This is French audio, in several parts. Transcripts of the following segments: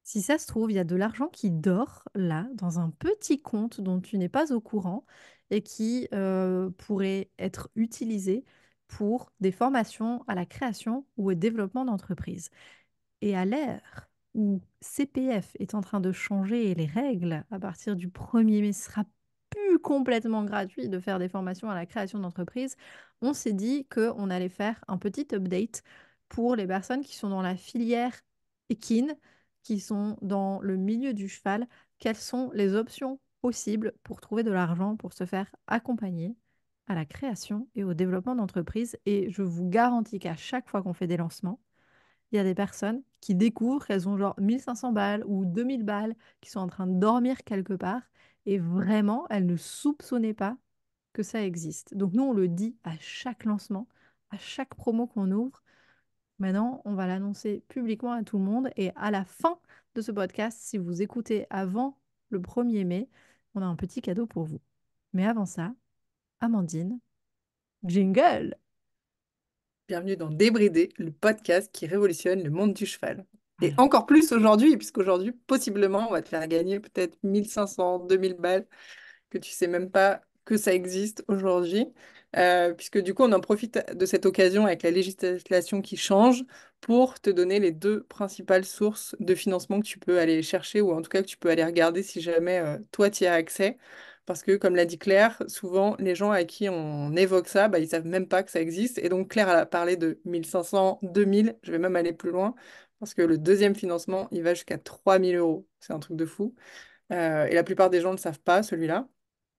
Si ça se trouve, il y a de l'argent qui dort là, dans un petit compte dont tu n'es pas au courant et qui pourrait être utilisé pour des formations à la création ou au développement d'entreprises. Et à l'ère où CPF est en train de changer les règles, à partir du 1er mai, ce sera plus complètement gratuit de faire des formations à la création d'entreprise, on s'est dit qu'on allait faire un petit update pour les personnes qui sont dans la filière équine, qui sont dans le milieu du cheval. Quelles sont les options possibles pour trouver de l'argent, pour se faire accompagner à la création et au développement d'entreprises? Et je vous garantis qu'à chaque fois qu'on fait des lancements, il y a des personnes qui découvrent qu'elles ont genre 1500 balles ou 2000 balles, qui sont en train de dormir quelque part, et vraiment, elles ne soupçonnaient pas que ça existe. Donc nous, on le dit à chaque lancement, à chaque promo qu'on ouvre. Maintenant, on va l'annoncer publiquement à tout le monde, et à la fin de ce podcast, si vous écoutez avant le 1er mai, on a un petit cadeau pour vous. Mais avant ça, Amandine, jingle! Bienvenue dans Débridé, le podcast qui révolutionne le monde du cheval. Et Voilà. encore plus aujourd'hui, puisqu'aujourd'hui, possiblement, on va te faire gagner peut-être 1500, 2000 balles, que tu sais même pas que ça existe aujourd'hui. Puisque du coup, on en profite de cette occasion avec la législation qui change pour te donner les deux principales sources de financement que tu peux aller chercher ou en tout cas que tu peux aller regarder si jamais toi, tu y as accès. Parce que, comme l'a dit Claire, souvent, les gens à qui on évoque ça, bah, ils savent même pas que ça existe. Et donc, Claire, elle a parlé de 1500, 2000. Je vais même aller plus loin. Parce que le deuxième financement, il va jusqu'à 3000 euros. C'est un truc de fou. Et la plupart des gens ne le savent pas, celui-là.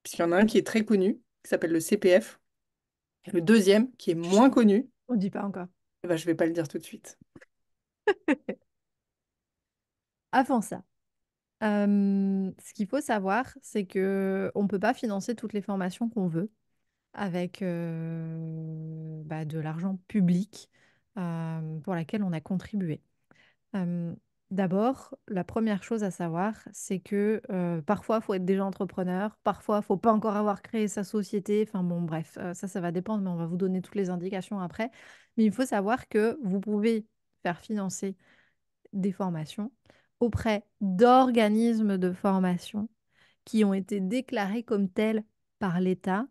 Puisqu'il y en a un qui est très connu, qui s'appelle le CPF. Et le deuxième, qui est Chut, moins connu, on ne dit pas encore. eh ben, je vais pas le dire tout de suite. Avant ça. Ce qu'il faut savoir, c'est que on peut pas financer toutes les formations qu'on veut avec de l'argent public pour laquelle on a contribué. Euh, D'abord, la première chose à savoir, c'est que parfois, il faut être déjà entrepreneur, parfois, il faut pas encore avoir créé sa société. Enfin bon, bref, ça va dépendre, mais on va vous donner toutes les indications après. Mais il faut savoir que vous pouvez faire financer des formations auprès d'organismes de formation qui ont été déclarés comme tels par l'État.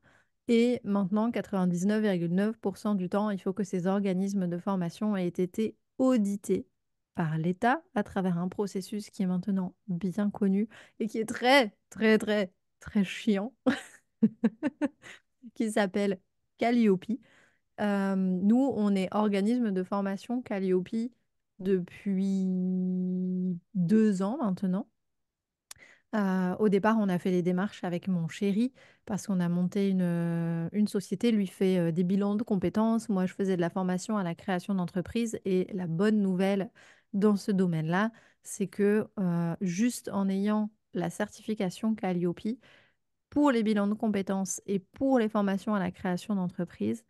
Et maintenant, 99,9% du temps, il faut que ces organismes de formation aient été audités par l'État à travers un processus qui est maintenant bien connu et qui est très, très, très, très chiant, qui s'appelle Calliope. Nous, on est organisme de formation Calliope depuis 2 ans maintenant. Au départ, on a fait les démarches avec mon chéri parce qu'on a monté une société. Lui fait des bilans de compétences. Moi, je faisais de la formation à la création d'entreprise. Et la bonne nouvelle dans ce domaine-là, c'est que juste en ayant la certification Calliope pour les bilans de compétences et pour les formations à la création d'entreprise,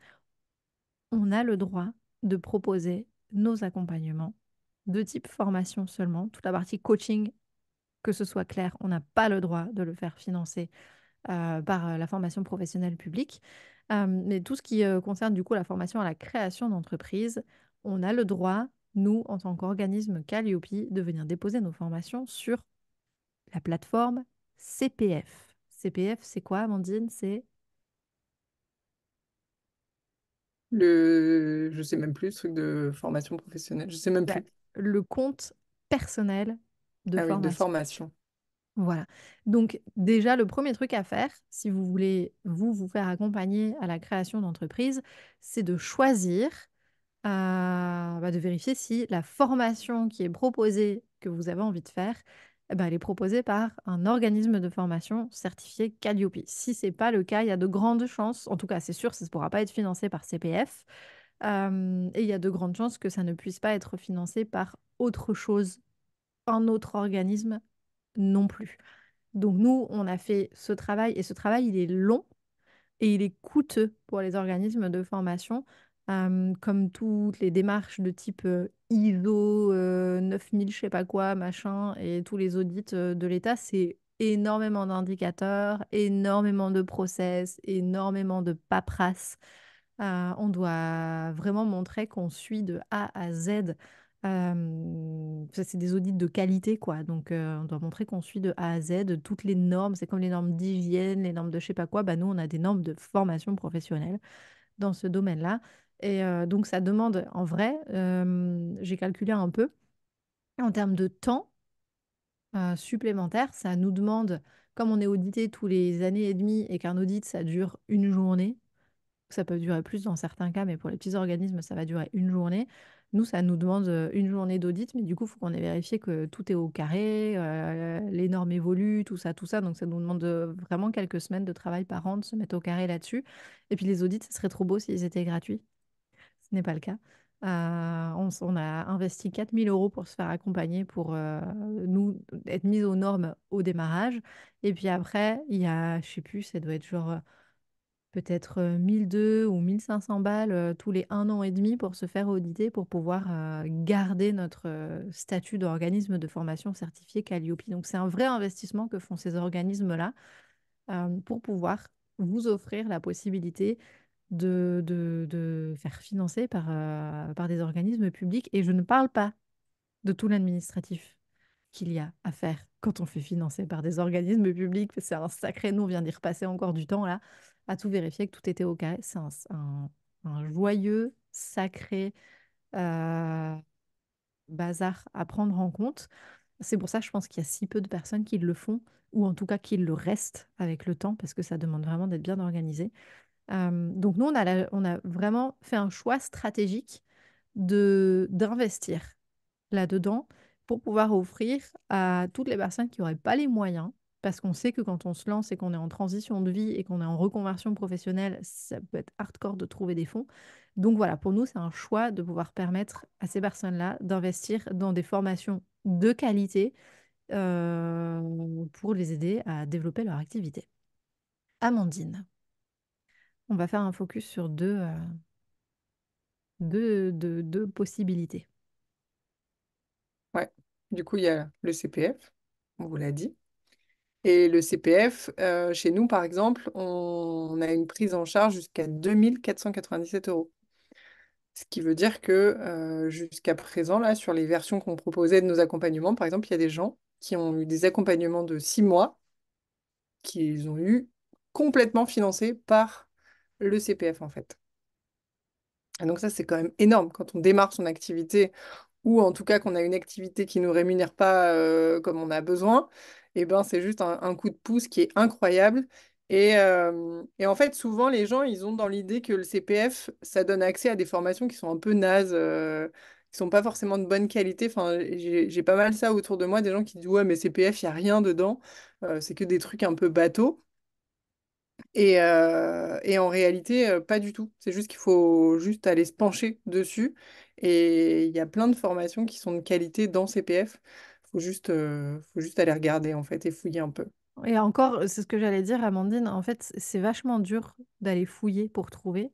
on a le droit de proposer nos accompagnements de type formation seulement. Toute la partie coaching, que ce soit clair, on n'a pas le droit de le faire financer par la formation professionnelle publique. Mais tout ce qui concerne du coup la formation à la création d'entreprise, on a le droit, nous, en tant qu'organisme Calliope, de venir déposer nos formations sur la plateforme CPF. CPF, c'est quoi, Amandine? C'est Je sais même plus, le truc de formation professionnelle, je sais même bah, plus. le compte personnel de Ah oui, de formation. formation. Voilà. Donc déjà, le premier truc à faire, si vous voulez vous faire accompagner à la création d'entreprise, c'est de choisir, de vérifier si la formation qui est proposée, que vous avez envie de faire, elle est proposée par un organisme de formation certifié Calliope. Si ce n'est pas le cas, il y a de grandes chances, en tout cas c'est sûr, ça ne pourra pas être financé par CPF, et il y a de grandes chances que ça ne puisse pas être financé par autre chose, un autre organisme non plus. Donc nous, on a fait ce travail et ce travail, il est long et il est coûteux pour les organismes de formation, comme toutes les démarches de type ISO 9000, je sais pas quoi, machin, et tous les audits de l'État, c'est énormément d'indicateurs, énormément de process, énormément de paperasse. On doit vraiment montrer qu'on suit de A à Z Ça, c'est des audits de qualité, quoi. Donc, on doit montrer qu'on suit de A à Z de toutes les normes. C'est comme les normes d'hygiène, les normes de je sais pas quoi. Bah, nous, on a des normes de formation professionnelle dans ce domaine-là. Et donc, ça demande, en vrai, j'ai calculé un peu, en termes de temps supplémentaire, ça nous demande, comme on est audité tous les années et demie et qu'un audit, ça dure une journée, ça peut durer plus dans certains cas, mais pour les petits organismes, ça va durer une journée. Nous, ça nous demande une journée d'audit, mais du coup, il faut qu'on ait vérifié que tout est au carré, les normes évoluent, tout ça, tout ça. Donc, ça nous demande vraiment quelques semaines de travail par an de se mettre au carré là-dessus. Et puis, les audits, ce serait trop beau s'ils étaient gratuits. Ce n'est pas le cas. On a investi 4 000 € pour se faire accompagner, pour nous être mis aux normes au démarrage. Et puis après, il y a, je sais plus, ça doit être genre peut-être 1 200 ou 1 500 balles tous les 1 an et demi pour se faire auditer, pour pouvoir garder notre statut d'organisme de formation certifié Calliope. Donc c'est un vrai investissement que font ces organismes-là pour pouvoir vous offrir la possibilité de faire financer par des organismes publics. Et je ne parle pas de tout l'administratif qu'il y a à faire quand on fait financer par des organismes publics. C'est un sacré, nous, on vient d'y repasser encore du temps là, à tout vérifier que tout était au carré. C'est un joyeux, sacré euh, bazar à prendre en compte. C'est pour ça, je pense qu'il y a si peu de personnes qui le font, ou en tout cas qui le restent avec le temps, parce que ça demande vraiment d'être bien organisé. Donc nous, on a vraiment fait un choix stratégique d'investir là-dedans pour pouvoir offrir à toutes les personnes qui n'auraient pas les moyens, parce qu'on sait que quand on se lance et qu'on est en transition de vie et qu'on est en reconversion professionnelle, ça peut être hardcore de trouver des fonds. Donc voilà, pour nous, c'est un choix de pouvoir permettre à ces personnes-là d'investir dans des formations de qualité pour les aider à développer leur activité. Amandine, on va faire un focus sur deux possibilités. Ouais. Du coup, il y a le CPF, on vous l'a dit. Et le CPF, chez nous, par exemple, on a une prise en charge jusqu'à 2 497 €. Ce qui veut dire que jusqu'à présent, là, sur les versions qu'on proposait de nos accompagnements, par exemple, il y a des gens qui ont eu des accompagnements de 6 mois qu'ils ont eu complètement financés par le CPF, en fait. Et donc ça, c'est quand même énorme quand on démarre son activité ou en tout cas qu'on a une activité qui ne nous rémunère pas comme on a besoin, et ben c'est juste un coup de pouce qui est incroyable. Et en fait, souvent, les gens, ils ont dans l'idée que le CPF, ça donne accès à des formations qui sont un peu nazes, qui sont pas forcément de bonne qualité. Enfin, j'ai pas mal ça autour de moi, des gens qui disent, ouais, mais CPF, il n'y a rien dedans. C'est que des trucs un peu bateaux. Et en réalité, pas du tout. C'est juste qu'il faut juste aller se pencher dessus. Et il y a plein de formations qui sont de qualité dans CPF. Faut juste aller regarder en fait et fouiller un peu. Et encore, c'est ce que j'allais dire, Amandine, en fait, c'est vachement dur d'aller fouiller pour trouver.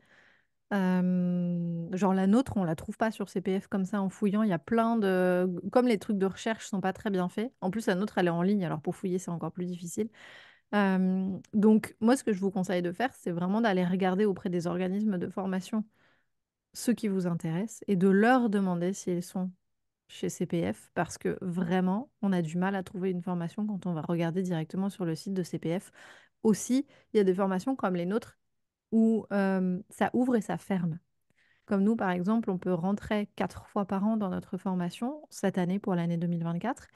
Genre la nôtre, on la trouve pas sur CPF comme ça en fouillant. Il y a plein de... Comme les trucs de recherche sont pas très bien faits. En plus, la nôtre, elle est en ligne, alors pour fouiller, c'est encore plus difficile. Donc, moi, ce que je vous conseille de faire, c'est vraiment d'aller regarder auprès des organismes de formation ceux qui vous intéressent et de leur demander s'ils sont chez CPF, parce que vraiment, on a du mal à trouver une formation quand on va regarder directement sur le site de CPF. Aussi, il y a des formations comme les nôtres où ça ouvre et ça ferme. Comme nous, par exemple, on peut rentrer 4 fois par an dans notre formation cette année pour l'année 2024.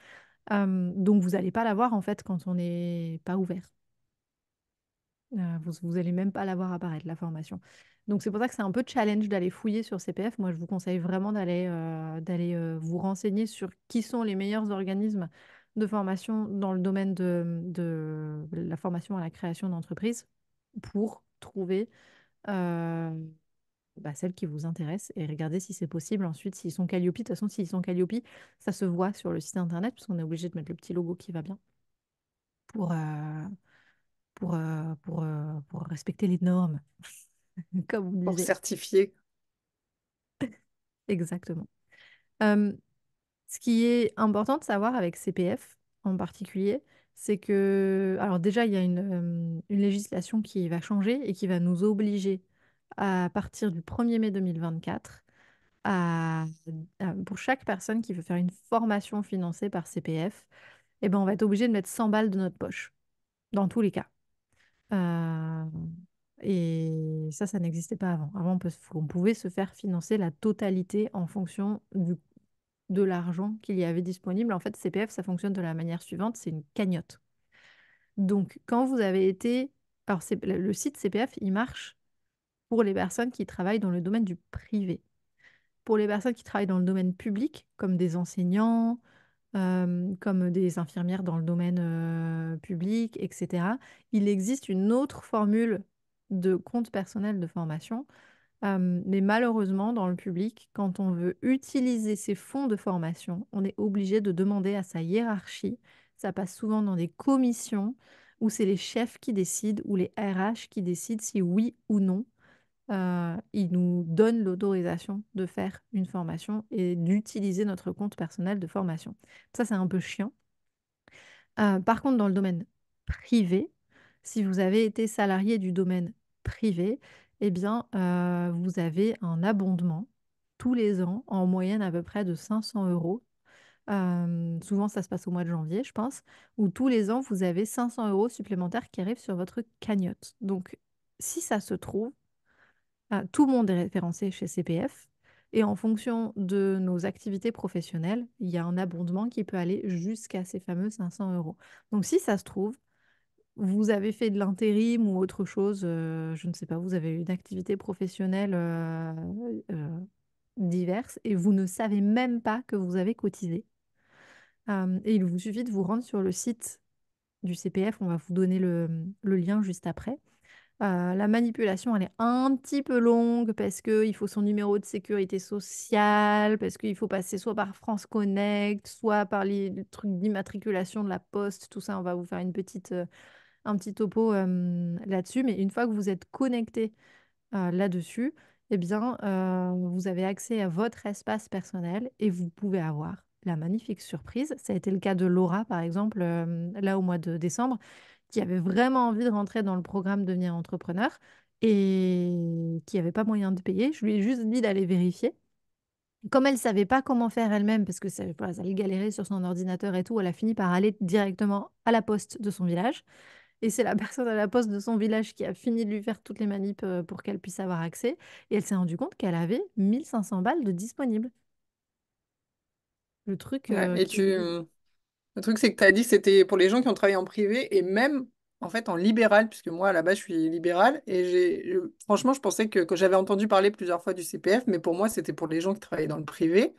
Donc, vous n'allez pas la voir en fait quand on n'est pas ouvert. Vous n'allez même pas la voir apparaître, la formation. Donc, c'est pour ça que c'est un peu challenge d'aller fouiller sur CPF. Moi, je vous conseille vraiment d'aller vous renseigner sur qui sont les meilleurs organismes de formation dans le domaine de la formation à la création d'entreprise pour trouver celles qui vous intéressent et regarder si c'est possible. Ensuite, s'ils sont Calliope, de toute façon, s'ils sont Calliope, ça se voit sur le site internet puisqu'on est obligé de mettre le petit logo qui va bien pour, pour respecter les normes, comme vous Pour disiez. certifier. Exactement. Euh, Ce qui est important de savoir avec CPF en particulier, c'est que, alors déjà, il y a une législation qui va changer et qui va nous obliger à partir du 1er mai 2024 à- pour chaque personne qui veut faire une formation financée par CPF, eh ben, on va être obligé de mettre 100 balles de notre poche, dans tous les cas. Euh, et ça n'existait pas avant. Avant, on pouvait se faire financer la totalité en fonction de l'argent qu'il y avait disponible. En fait, CPF, ça fonctionne de la manière suivante, c'est une cagnotte. Donc, quand vous avez été... Alors, le site CPF, il marche pour les personnes qui travaillent dans le domaine du privé. Pour les personnes qui travaillent dans le domaine public, comme des enseignants, comme des infirmières dans le domaine public, etc., il existe une autre formule de compte personnel de formation. Mais malheureusement, dans le public, quand on veut utiliser ces fonds de formation, on est obligé de demander à sa hiérarchie. Ça passe souvent dans des commissions où c'est les chefs qui décident ou les RH qui décident si oui ou non ils nous donnent l'autorisation de faire une formation et d'utiliser notre compte personnel de formation. Ça, c'est un peu chiant. Par contre, dans le domaine privé, si vous avez été salarié du domaine privé, eh bien, vous avez un abondement tous les ans, en moyenne à peu près de 500 euros. Souvent, ça se passe au mois de janvier, je pense, où tous les ans, vous avez 500 euros supplémentaires qui arrivent sur votre cagnotte. Donc, si ça se trouve, tout le monde est référencé chez CPF. Et en fonction de nos activités professionnelles, il y a un abondement qui peut aller jusqu'à ces fameux 500 euros. Donc, si ça se trouve, vous avez fait de l'intérim ou autre chose, je ne sais pas, vous avez une activité professionnelle diverse et vous ne savez même pas que vous avez cotisé. Et il vous suffit de vous rendre sur le site du CPF, on va vous donner le lien juste après. La manipulation, elle est un petit peu longue parce qu'il faut son numéro de sécurité sociale, parce qu'il faut passer soit par France Connect, soit par les trucs d'immatriculation de la poste, tout ça. On va vous faire un petit topo là-dessus. Mais une fois que vous êtes connecté là-dessus, eh bien, vous avez accès à votre espace personnel et vous pouvez avoir la magnifique surprise. Ça a été le cas de Laura, par exemple, là au mois de décembre, qui avait vraiment envie de rentrer dans le programme Devenir entrepreneur et qui n'avait pas moyen de payer. Je lui ai juste dit d'aller vérifier. Comme elle ne savait pas comment faire elle-même, parce que ça, voilà, ça allait galérer sur son ordinateur et tout, elle a fini par aller directement à la poste de son village. Et c'est la personne à la poste de son village qui a fini de lui faire toutes les manips pour qu'elle puisse avoir accès. Et elle s'est rendue compte qu'elle avait 1500 balles de disponibles. Le truc Ouais, et qui... le truc, c'est que tu as dit que c'était pour les gens qui ont travaillé en privé et même en fait en libéral, puisque moi à la base je suis libérale et franchement je pensais que j'avais entendu parler plusieurs fois du CPF, mais pour moi c'était pour les gens qui travaillaient dans le privé,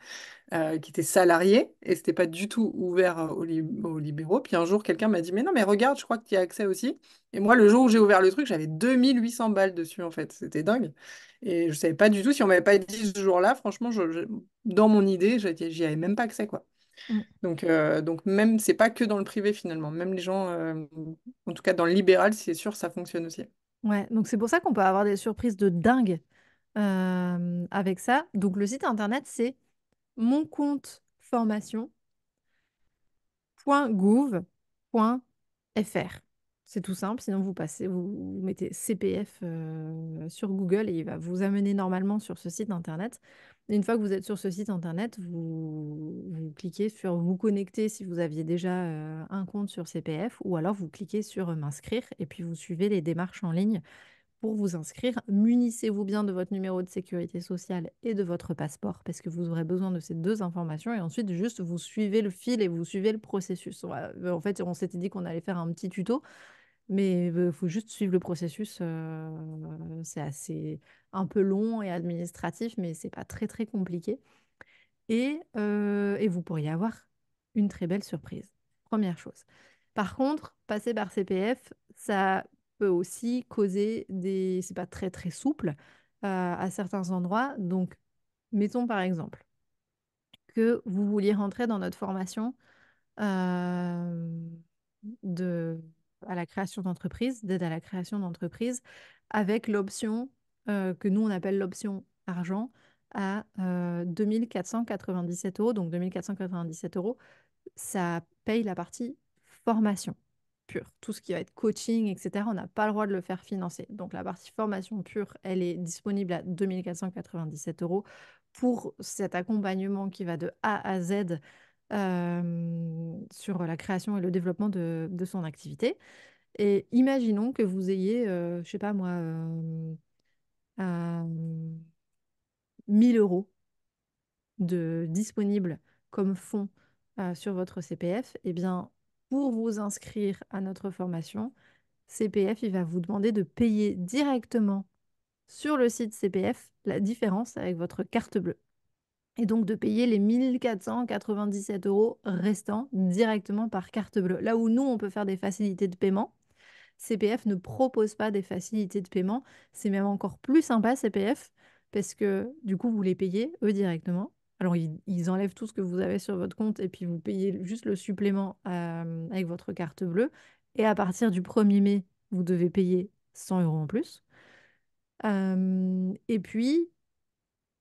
qui étaient salariés et c'était pas du tout ouvert aux libéraux. Puis un jour quelqu'un m'a dit mais non mais regarde, je crois que tu y as accès aussi. Et moi le jour où j'ai ouvert le truc j'avais 2800 balles dessus en fait, c'était dingue. Et je savais pas du tout si on m'avait pas dit ce jour-là, franchement dans mon idée j'y avais même pas accès quoi. Mm. Donc même, c'est pas que dans le privé finalement. Même les gens, en tout cas dans le libéral, c'est sûr, ça fonctionne aussi. Ouais, donc c'est pour ça qu'on peut avoir des surprises de dingue avec ça. Donc le site internet, c'est mon compte formation.gouv.fr. C'est tout simple, sinon vous mettez CPF sur Google et il va vous amener normalement sur ce site internet. Et une fois que vous êtes sur ce site internet, vous cliquez sur vous connecter si vous aviez déjà un compte sur CPF ou alors vous cliquez sur m'inscrire et puis vous suivez les démarches en ligne pour vous inscrire. Munissez-vous bien de votre numéro de sécurité sociale et de votre passeport parce que vous aurez besoin de ces deux informations et ensuite juste vous suivez le fil et vous suivez le processus. En fait, on s'était dit qu'on allait faire un petit tuto, mais il faut juste suivre le processus. C'est assez un peu long et administratif, mais c'est pas très très compliqué. Et vous pourriez avoir une très belle surprise. Première chose. Par contre, passer par CPF, ça peut aussi causer des... C'est pas très très souple à certains endroits. Donc, mettons par exemple que vous vouliez rentrer dans notre formation euh, de... à la création d'entreprise, d'aide à la création d'entreprise, avec l'option que nous on appelle l'option argent à 2497 euros. Donc 2497 euros, ça paye la partie formation. pure. Tout ce qui va être coaching, etc., on n'a pas le droit de le faire financer. Donc la partie formation pure, elle est disponible à 2 497 € pour cet accompagnement qui va de A à Z sur la création et le développement de son activité. Et imaginons que vous ayez, je sais pas moi, 1 000 € de disponibles comme fonds sur votre CPF. Eh bien, pour vous inscrire à notre formation, CPF, il va vous demander de payer directement sur le site CPF la différence avec votre carte bleue. Et donc de payer les 1 497 € restants directement par carte bleue. Là où nous, on peut faire des facilités de paiement, CPF ne propose pas des facilités de paiement. C'est même encore plus sympa, CPF, parce que du coup, vous les payez, eux, directement. Alors, ils enlèvent tout ce que vous avez sur votre compte et puis vous payez juste le supplément avec votre carte bleue. Et à partir du 1er mai, vous devez payer 100 € en plus. Et puis,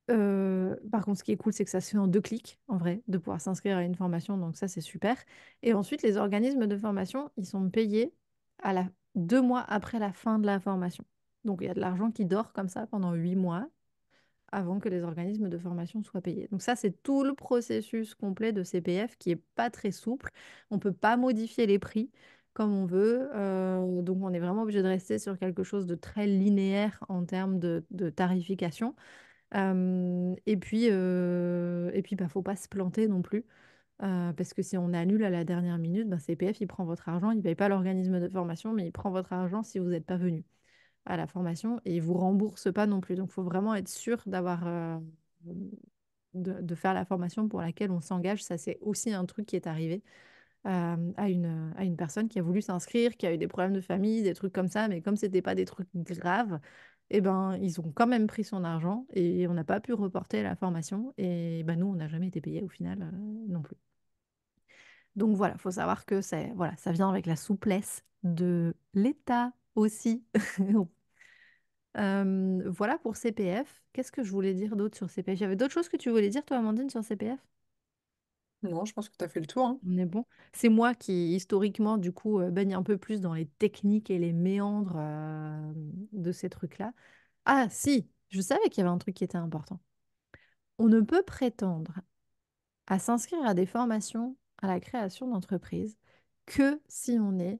par contre, ce qui est cool, c'est que ça se fait en 2 clics, en vrai, de pouvoir s'inscrire à une formation. Donc ça, c'est super. Et ensuite, les organismes de formation, ils sont payés à 2 mois après la fin de la formation. Donc il y a de l'argent qui dort comme ça pendant 8 mois avant que les organismes de formation soient payés. Donc ça, c'est tout le processus complet de CPF qui est pas très souple. On peut pas modifier les prix comme on veut. Donc on est vraiment obligé de rester sur quelque chose de très linéaire en termes de tarification. Et puis, bah, faut pas se planter non plus. Parce que si on annule à la dernière minute, bah, CPF, il prend votre argent, il ne paye pas l'organisme de formation, mais il prend votre argent si vous n'êtes pas venu à la formation et il ne vous rembourse pas non plus. Donc, il faut vraiment être sûr de faire la formation pour laquelle on s'engage. Ça, c'est aussi un truc qui est arrivé à une personne qui a voulu s'inscrire, qui a eu des problèmes de famille, des trucs comme ça, mais comme c'était pas des trucs graves, eh ben, ils ont quand même pris son argent et on n'a pas pu reporter la formation. Et ben, nous, on n'a jamais été payés au final non plus. Donc voilà, faut savoir que voilà, ça vient avec la souplesse de l'État aussi. Voilà pour CPF. Qu'est-ce que je voulais dire d'autre sur CPF? J'avais d'autres choses que tu voulais dire, toi, Amandine, sur CPF? Non, je pense que tu as fait le tour, hein. On est bon. C'est moi qui, historiquement, du coup, baigne un peu plus dans les techniques et les méandres de ces trucs-là. Ah, si, je savais qu'il y avait un truc qui était important. On ne peut prétendre à s'inscrire à des formations à la création d'entreprise que si on est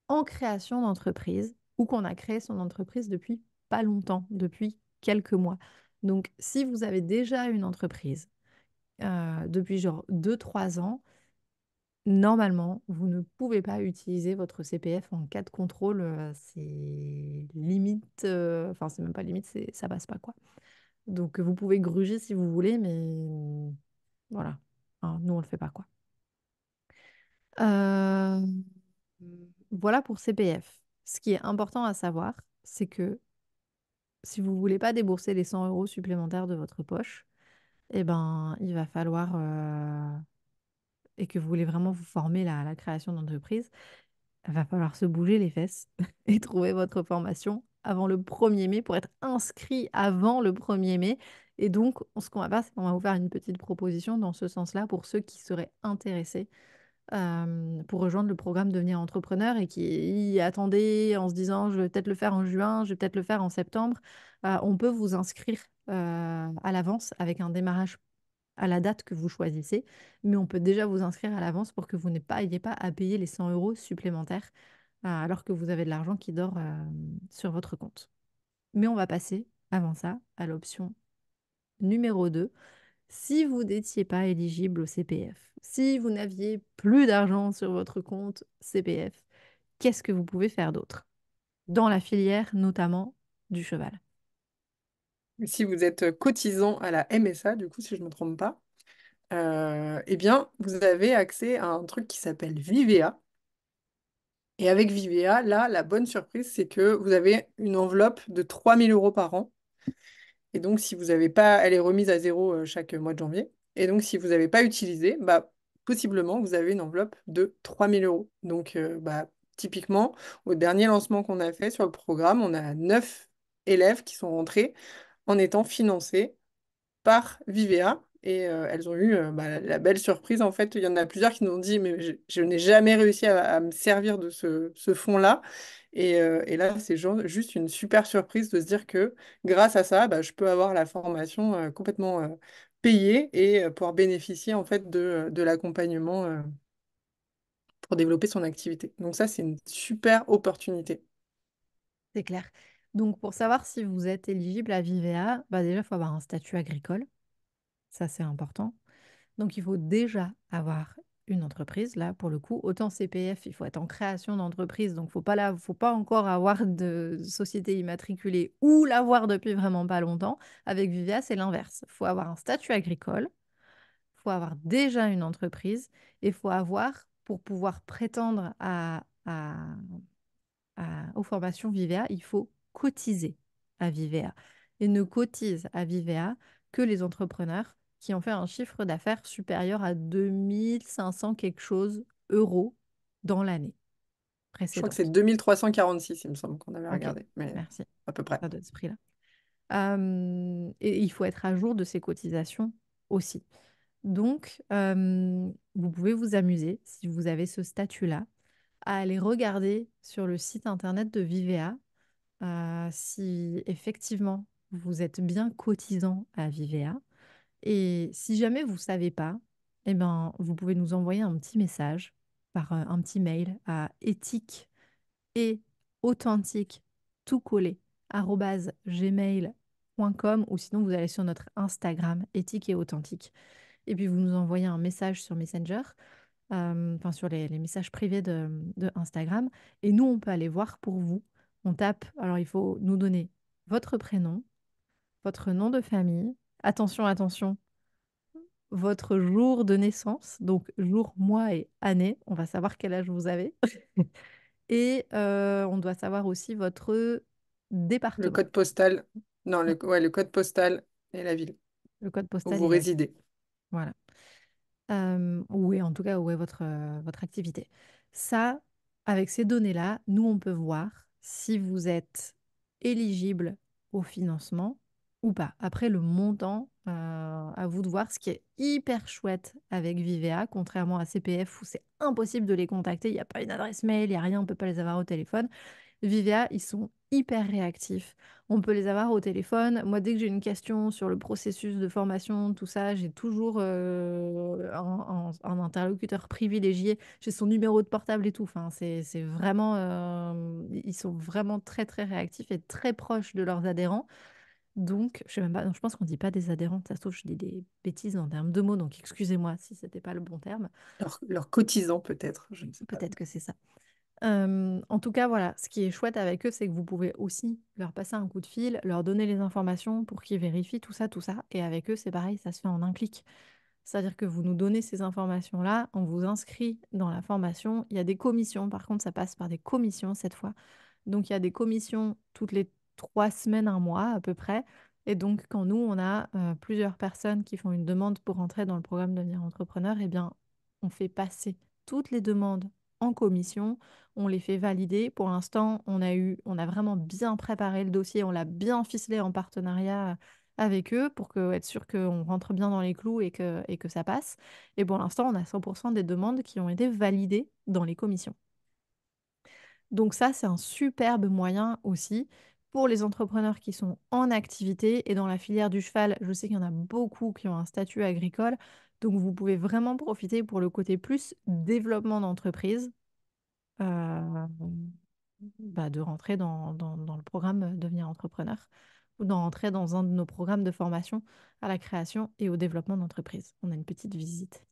en création d'entreprise ou qu'on a créé son entreprise depuis pas longtemps, depuis quelques mois. Donc, si vous avez déjà une entreprise depuis genre 2 3 ans, normalement, vous ne pouvez pas utiliser votre CPF en cas de contrôle. C'est limite, enfin, c'est même pas limite, ça passe pas quoi. Donc, vous pouvez gruger si vous voulez, mais voilà. Hein, nous, on le fait pas quoi. Euh, Voilà pour CPF. Ce qui est important à savoir, c'est que si vous voulez pas débourser les 100 € supplémentaires de votre poche, eh ben, il va falloir, et que vous voulez vraiment vous former à la création d'entreprise, il va falloir se bouger les fesses et trouver votre formation avant le 1er mai pour être inscrit avant le 1er mai. Et donc, ce qu'on va faire, c'est qu'on va vous faire une petite proposition dans ce sens-là pour ceux qui seraient intéressés pour rejoindre le programme Devenir entrepreneur et qui y attendaient en se disant, je vais peut-être le faire en juin, je vais peut-être le faire en septembre. On peut vous inscrire à l'avance avec un démarrage à la date que vous choisissez, mais on peut déjà vous inscrire à l'avance pour que vous n'ayez pas à payer les 100 € supplémentaires alors que vous avez de l'argent qui dort sur votre compte. Mais on va passer avant ça à l'option numéro 2. Si vous n'étiez pas éligible au CPF, si vous n'aviez plus d'argent sur votre compte CPF, qu'est-ce que vous pouvez faire d'autre? Dans la filière notamment du cheval. Si vous êtes cotisant à la MSA, du coup, si je ne me trompe pas, eh bien, vous avez accès à un truc qui s'appelle Vivea. Et avec Vivea, là, la bonne surprise, c'est que vous avez une enveloppe de 3 000 € par an. Et donc, si vous n'avez pas, elle est remise à zéro chaque mois de janvier. Et donc, si vous n'avez pas utilisé, bah, possiblement, vous avez une enveloppe de 3 000 €. Donc, bah, typiquement, au dernier lancement qu'on a fait sur le programme, on a 9 élèves qui sont rentrés en étant financés par Vivea. Et elles ont eu la belle surprise. En fait, il y en a plusieurs qui nous ont dit, mais je n'ai jamais réussi à me servir de ce fonds-là. Et là, c'est juste une super surprise de se dire que grâce à ça, bah, je peux avoir la formation complètement payée et pouvoir bénéficier en fait de l'accompagnement pour développer son activité. Donc ça, c'est une super opportunité. C'est clair. Donc, pour savoir si vous êtes éligible à Vivea, bah déjà, il faut avoir un statut agricole. Ça, c'est important. Donc, il faut déjà avoir une entreprise. Là, pour le coup, autant CPF, il faut être en création d'entreprise. Donc, faut pas encore avoir de société immatriculée ou l'avoir depuis vraiment pas longtemps. Avec Vivea, c'est l'inverse. Il faut avoir un statut agricole. Il faut avoir déjà une entreprise. Et il faut avoir, pour pouvoir prétendre aux formations Vivea, il faut cotiser à Vivea. Et ne cotise à Vivea que les entrepreneurs qui ont fait un chiffre d'affaires supérieur à 2500 quelque chose euros dans l'année Je crois que c'est précédente. 2346, il me semble qu'on avait Ok, regardé, mais merci. à peu près. Ça doit être ce prix-là. Et il faut être à jour de ces cotisations aussi. Donc, vous pouvez vous amuser, si vous avez ce statut-là, à aller regarder sur le site internet de Vivea si effectivement vous êtes bien cotisant à Vivea. Et si jamais vous ne savez pas, eh ben, vous pouvez nous envoyer un petit message par un petit mail à éthique et authentique tout collé @gmail.com ou sinon vous allez sur notre Instagram éthique et authentique. Et puis vous nous envoyez un message sur Messenger, enfin sur les messages privés de Instagram. Et nous, on peut aller voir pour vous. On tape, alors il faut nous donner votre prénom, votre nom de famille. Attention, attention, votre jour de naissance, donc jour, mois et année. On va savoir quel âge vous avez. Et on doit savoir aussi votre Le département, code postal, non, ouais, le code postal et la ville le code où postal vous et la ville. résidez. Voilà. Où est en tout cas où est votre activité. Ça, avec ces données-là, nous, on peut voir si vous êtes éligible au financement ou pas. Après, le montant, à vous de voir. Ce qui est hyper chouette avec Vivea, contrairement à CPF où c'est impossible de les contacter, il n'y a pas une adresse mail, il n'y a rien, on ne peut pas les avoir au téléphone. Vivea, ils sont hyper réactifs. On peut les avoir au téléphone. Moi, dès que j'ai une question sur le processus de formation, tout ça, j'ai toujours un interlocuteur privilégié. J'ai son numéro de portable et tout. Enfin, c'est vraiment, ils sont vraiment très, très réactifs et très proches de leurs adhérents. Donc, je sais même pas, non, je pense qu'on dit pas des adhérents. Ça se trouve, je dis des bêtises en termes de mots. Donc, excusez-moi si c'était pas le bon terme. Leur cotisant peut-être, je ne sais pas. Peut-être que c'est ça. En tout cas, voilà, ce qui est chouette avec eux, c'est que vous pouvez aussi leur passer un coup de fil, leur donner les informations pour qu'ils vérifient tout ça, tout ça. Et avec eux, c'est pareil, ça se fait en un clic. C'est-à-dire que vous nous donnez ces informations-là, on vous inscrit dans la formation. Il y a des commissions, par contre, ça passe par des commissions cette fois. Donc, il y a des commissions toutes les 3 semaines, un mois à peu près. Et donc, quand nous, on a plusieurs personnes qui font une demande pour entrer dans le programme Devenir entrepreneur, eh bien, on fait passer toutes les demandes en commission, on les fait valider. Pour l'instant, on a vraiment bien préparé le dossier, on l'a bien ficelé en partenariat avec eux pour être sûr qu'on rentre bien dans les clous et que ça passe. Et pour l'instant, on a 100% des demandes qui ont été validées dans les commissions. Donc ça, c'est un superbe moyen aussi pour les entrepreneurs qui sont en activité. Et dans la filière du cheval, je sais qu'il y en a beaucoup qui ont un statut agricole. Donc vous pouvez vraiment profiter pour le côté plus développement d'entreprise, euh, de rentrer dans le programme Devenir entrepreneur ou d'entrer dans un de nos programmes de formation à la création et au développement d'entreprise. On a une petite visite.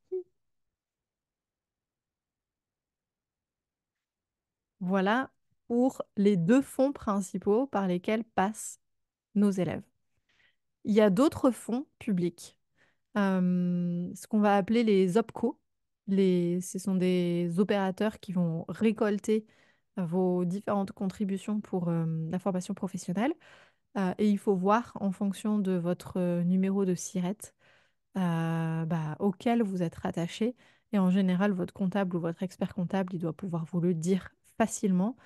Voilà pour les deux fonds principaux par lesquels passent nos élèves. Il y a d'autres fonds publics, ce qu'on va appeler les OPCO. Ce sont des opérateurs qui vont récolter vos différentes contributions pour la formation professionnelle. Et il faut voir en fonction de votre numéro de SIRET auquel vous êtes rattaché. Et en général, votre comptable ou votre expert comptable, il doit pouvoir vous le dire facilement.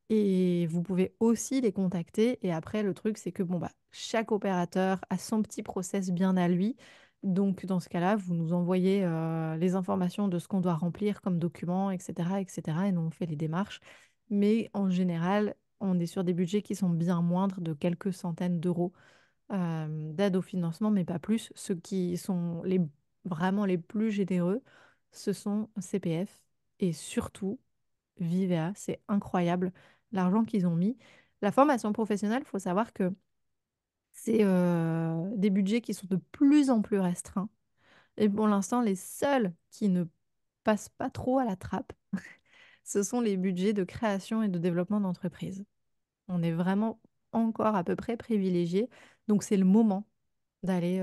Et vous pouvez aussi les contacter. Et après, le truc, c'est que bon, chaque opérateur a son petit process bien à lui. Donc, dans ce cas-là, vous nous envoyez les informations de ce qu'on doit remplir comme document, etc., etc., et nous, on fait les démarches. Mais en général, on est sur des budgets qui sont bien moindres de quelques centaines d'euros d'aide au financement, mais pas plus. Ceux qui sont vraiment les plus généreux, ce sont CPF et surtout Vivea. C'est incroyable l'argent qu'ils ont mis. La formation professionnelle, il faut savoir que c'est des budgets qui sont de plus en plus restreints. Et pour l'instant, les seuls qui ne passent pas trop à la trappe, ce sont les budgets de création et de développement d'entreprise. On est vraiment encore à peu près privilégié. Donc c'est le moment d'aller,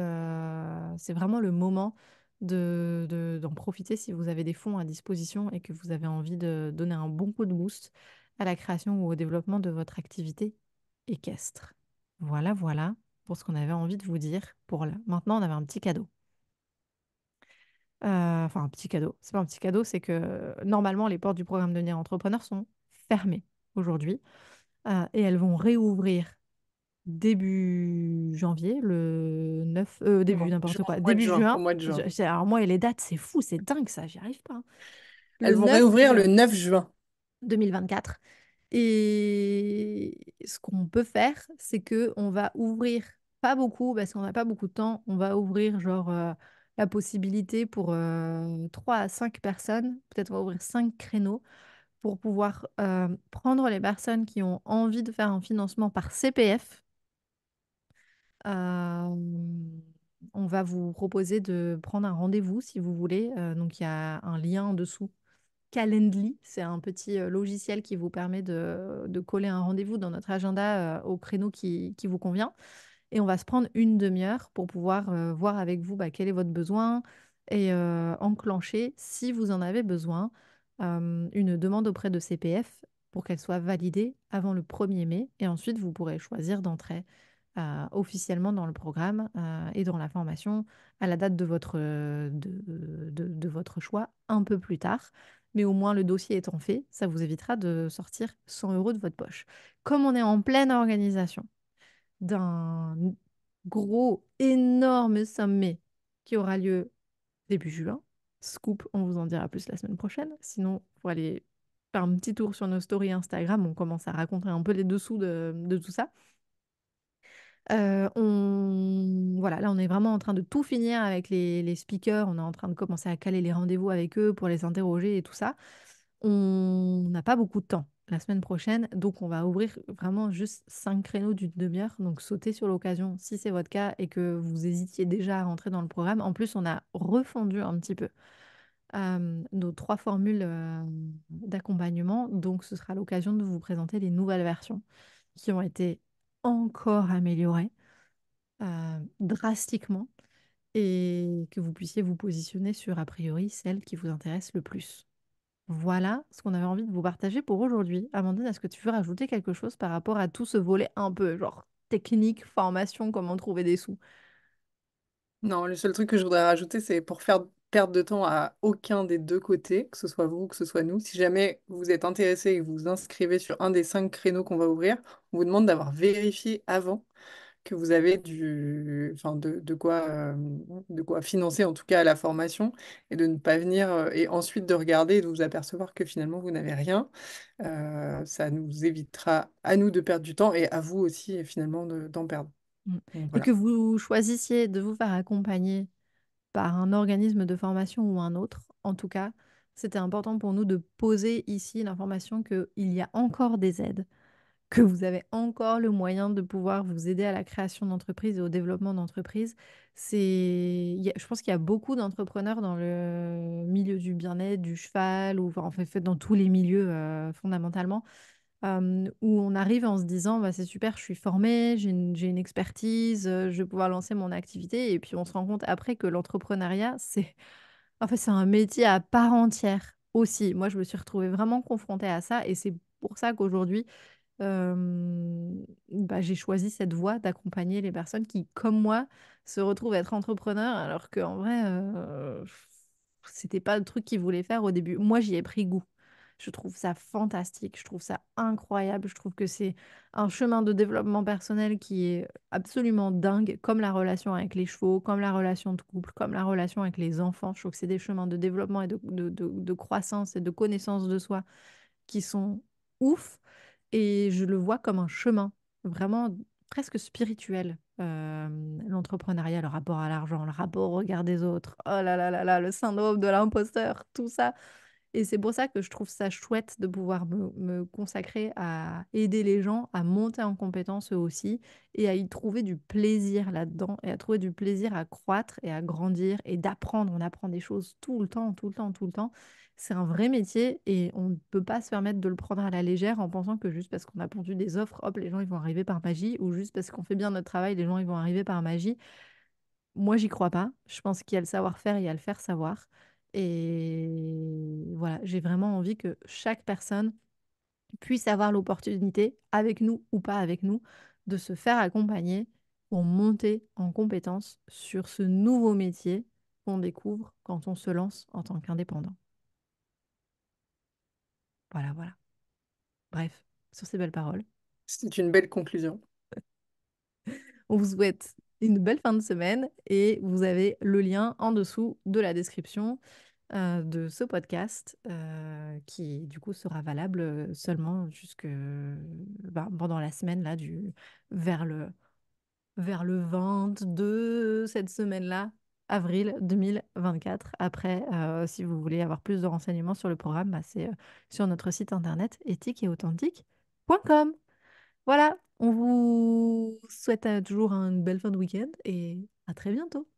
c'est vraiment le moment d'en profiter si vous avez des fonds à disposition et que vous avez envie de donner un bon coup de boost à la création ou au développement de votre activité équestre. Voilà, voilà pour ce qu'on avait envie de vous dire pour là. Maintenant, on avait un petit cadeau. Enfin, un petit cadeau. C'est pas un petit cadeau, c'est que normalement, les portes du programme Devenir entrepreneur sont fermées aujourd'hui et elles vont réouvrir début janvier, le 9, début Non, n'importe quoi, au mois de début juin, au juin. mois de juin. Alors moi et les dates, c'est fou, c'est dingue ça, j'y arrive pas, hein. Elles Le vont 9 réouvrir le juin 9 juin. 2024. Et ce qu'on peut faire, c'est que on va ouvrir, pas beaucoup, parce qu'on n'a pas beaucoup de temps, on va ouvrir genre la possibilité pour 3 à 5 personnes, peut-être on va ouvrir 5 créneaux pour pouvoir prendre les personnes qui ont envie de faire un financement par CPF. Euh, on va vous proposer de prendre un rendez-vous si vous voulez. Donc, il y a un lien en dessous. Calendly, c'est un petit logiciel qui vous permet de coller un rendez-vous dans notre agenda au créneau qui vous convient. Et on va se prendre une demi-heure pour pouvoir voir avec vous bah, quel est votre besoin et enclencher, si vous en avez besoin, une demande auprès de CPF pour qu'elle soit validée avant le 1er mai. Et ensuite, vous pourrez choisir d'entrer officiellement dans le programme et dans la formation à la date de de votre choix un peu plus tard. Mais au moins, le dossier étant fait, ça vous évitera de sortir 100 euros de votre poche. Comme on est en pleine organisation d'un gros, énorme sommet qui aura lieu début juin. Scoop, on vous en dira plus la semaine prochaine. Sinon, il faut aller faire un petit tour sur nos stories Instagram. On commence à raconter un peu les dessous de tout ça. Voilà, là, on est vraiment en train de tout finir avec les speakers. On est en train de commencer à caler les rendez-vous avec eux pour les interroger et tout ça. On n'a pas beaucoup de temps la semaine prochaine, donc on va ouvrir vraiment juste 5 créneaux d'une demi-heure. Donc sautez sur l'occasion si c'est votre cas et que vous hésitiez déjà à rentrer dans le programme. En plus, on a refondu un petit peu nos 3 formules d'accompagnement. Donc ce sera l'occasion de vous présenter les nouvelles versions qui ont été encore améliorées drastiquement et que vous puissiez vous positionner sur, a priori, celle qui vous intéresse le plus. Voilà ce qu'on avait envie de vous partager pour aujourd'hui. Amandine, est-ce que tu veux rajouter quelque chose par rapport à tout ce volet un peu genre technique, formation, comment trouver des sous? Non, le seul truc que je voudrais rajouter, c'est pour faire perdre de temps à aucun des deux côtés, que ce soit vous, que ce soit nous. Si jamais vous êtes intéressé et que vous vous inscrivez sur un des 5 créneaux qu'on va ouvrir, on vous demande d'avoir vérifié avant que vous avez enfin, de quoi financer en tout cas la formation et de ne pas venir et ensuite de regarder et de vous apercevoir que finalement vous n'avez rien. Ça nous évitera à nous de perdre du temps et à vous aussi finalement d'en perdre. Mm. Donc Et voilà. que vous choisissiez de vous faire accompagner par un organisme de formation ou un autre, en tout cas, c'était important pour nous de poser ici l'information qu'il y a encore des aides, que vous avez encore le moyen de pouvoir vous aider à la création d'entreprise et au développement d'entreprise. Je pense qu'il y a beaucoup d'entrepreneurs dans le milieu du bien-être, du cheval, ou enfin, en fait dans tous les milieux fondamentalement, où on arrive en se disant bah, c'est super, je suis formée, j'ai une expertise, je vais pouvoir lancer mon activité. Et puis on se rend compte après que l'entrepreneuriat, en fait, c'est un métier à part entière aussi. Moi, je me suis retrouvée vraiment confrontée à ça et c'est pour ça qu'aujourd'hui, bah, j'ai choisi cette voie d'accompagner les personnes qui, comme moi, se retrouvent être entrepreneurs alors qu'en vrai, c'était pas le truc qu'ils voulaient faire au début. Moi, j'y ai pris goût. Je trouve ça fantastique, je trouve ça incroyable, je trouve que c'est un chemin de développement personnel qui est absolument dingue, comme la relation avec les chevaux, comme la relation de couple, comme la relation avec les enfants. Je trouve que c'est des chemins de développement et de croissance et de connaissance de soi qui sont ouf. Et je le vois comme un chemin vraiment presque spirituel. L'entrepreneuriat, le rapport à l'argent, le rapport au regard des autres, oh là là là là, le syndrome de l'imposteur, tout ça. Et c'est pour ça que je trouve ça chouette de pouvoir me consacrer à aider les gens à monter en compétence eux aussi et à y trouver du plaisir là-dedans et à trouver du plaisir à croître et à grandir et d'apprendre. On apprend des choses tout le temps, tout le temps, tout le temps. C'est un vrai métier et on ne peut pas se permettre de le prendre à la légère en pensant que juste parce qu'on a pondu des offres, hop, les gens ils vont arriver par magie ou juste parce qu'on fait bien notre travail, les gens ils vont arriver par magie. Moi, j'y crois pas. Je pense qu'il y a le savoir-faire et il y a le faire savoir. Et voilà, j'ai vraiment envie que chaque personne puisse avoir l'opportunité, avec nous ou pas avec nous, de se faire accompagner pour monter en compétence sur ce nouveau métier qu'on découvre quand on se lance en tant qu'indépendant. Voilà, voilà. Bref, sur ces belles paroles, C'est une belle conclusion. on vous souhaite une belle fin de semaine et vous avez le lien en dessous de la description de ce podcast qui du coup sera valable seulement jusque pendant la semaine là vers le vers le 22 cette semaine-là, avril 2024. Après, si vous voulez avoir plus de renseignements sur le programme, bah, c'est sur notre site internet éthique-et-authentique.com. Voilà, on vous souhaite toujours une belle fin de week-end et à très bientôt.